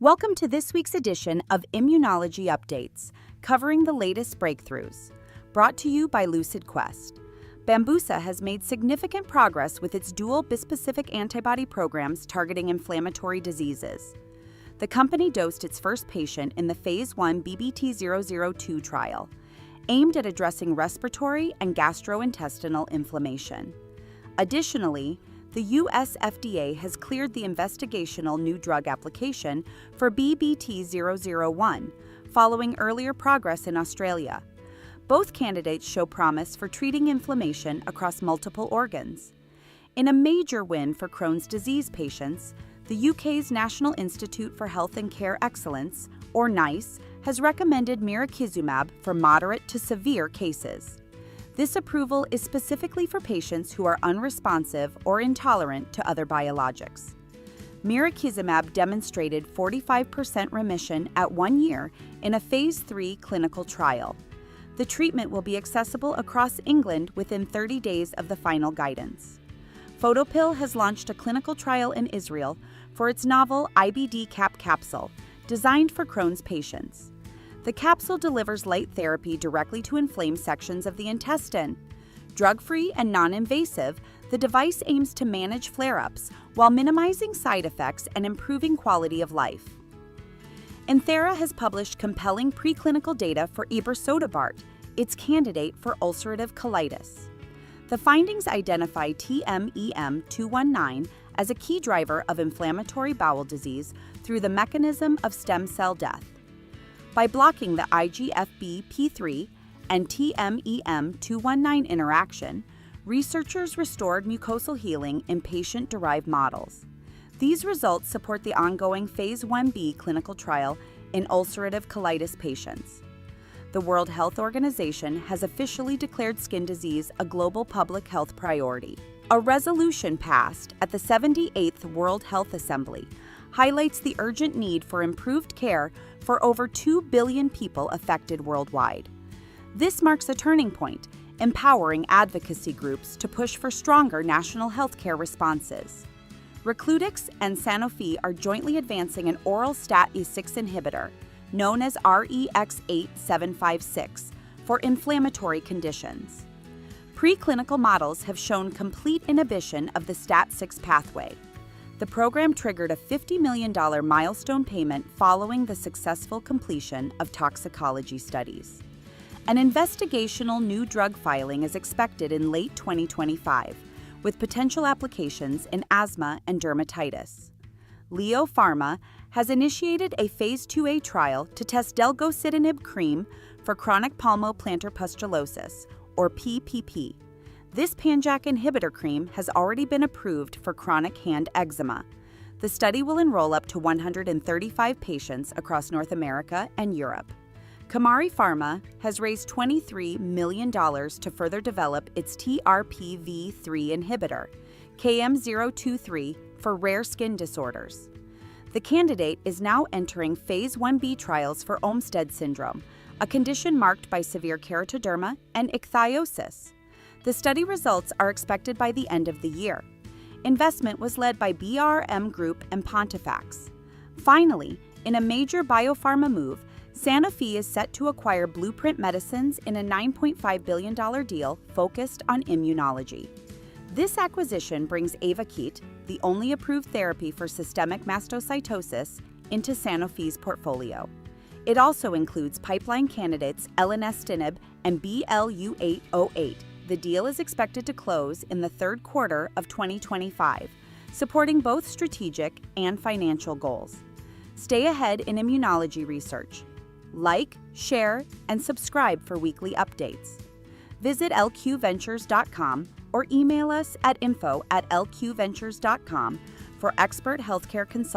Welcome to this week's edition of Immunology Updates, covering the latest breakthroughs. Brought to you by Lucid Quest. Bambusa has made significant progress with its dual bispecific antibody programs targeting inflammatory diseases. The company dosed its first patient in the Phase 1 BBT-002 trial, aimed at addressing respiratory and gastrointestinal inflammation. Additionally, the U.S. FDA has cleared the investigational new drug application for BBT-001, following earlier progress in Australia. Both candidates show promise for treating inflammation across multiple organs. In a major win for Crohn's disease patients, the UK's National Institute for Health and Care Excellence, or NICE, has recommended mirikizumab for moderate to severe cases. This approval is specifically for patients who are unresponsive or intolerant to other biologics. Mirikizumab demonstrated 45% remission at 1 year in a Phase 3 clinical trial. The treatment will be accessible across England within 30 days of the final guidance. PhotoPill has launched a clinical trial in Israel for its novel IBD cap capsule, designed for Crohn's patients. The capsule delivers light therapy directly to inflamed sections of the intestine. Drug-free and non-invasive, the device aims to manage flare-ups while minimizing side effects and improving quality of life. Enthera has published compelling preclinical data for ebersodibart, its candidate for ulcerative colitis. The findings identify TMEM219 as a key driver of inflammatory bowel disease through the mechanism of stem cell death. By blocking the IGFBP3 and TMEM219 interaction, researchers restored mucosal healing in patient-derived models. These results support the ongoing Phase 1b clinical trial in ulcerative colitis patients. The World Health Organization has officially declared skin disease a global public health priority. A resolution passed at the 78th World Health Assembly highlights the urgent need for improved care for over 2 billion people affected worldwide. This marks a turning point, empowering advocacy groups to push for stronger national healthcare responses. Recludix and Sanofi are jointly advancing an oral STAT-E6 inhibitor, known as REX8756, for inflammatory conditions. Preclinical models have shown complete inhibition of the STAT6 pathway. The program triggered a $50 million milestone payment following the successful completion of toxicology studies. An investigational new drug filing is expected in late 2025, with potential applications in asthma and dermatitis. Pharma has initiated a Phase 2a trial to test delgocitinib cream for chronic palmoplantar pustulosis, or PPP. This pan-JAK inhibitor cream has already been approved for chronic hand eczema. The study will enroll up to 135 patients across North America and Europe. Kamari Pharma has raised $23 million to further develop its TRPV3 inhibitor, KM023, for rare skin disorders. The candidate is now entering Phase 1b trials for Olmsted syndrome, a condition marked by severe keratoderma and ichthyosis. The study results are expected by the end of the year. Investment was led by BRM Group and Pontifax. Finally, in a major biopharma move, Sanofi is set to acquire Blueprint Medicines in a $9.5 billion deal focused on immunology. This acquisition brings Ayvakit, the only approved therapy for systemic mastocytosis, into Sanofi's portfolio. It also includes pipeline candidates elenestinib and BLU-808. The deal is expected to close in the third quarter of 2025, supporting both strategic and financial goals. Stay ahead in immunology research. Like, share, and subscribe for weekly updates. Visit lqventures.com or email us at info@lqventures.com for expert healthcare consulting.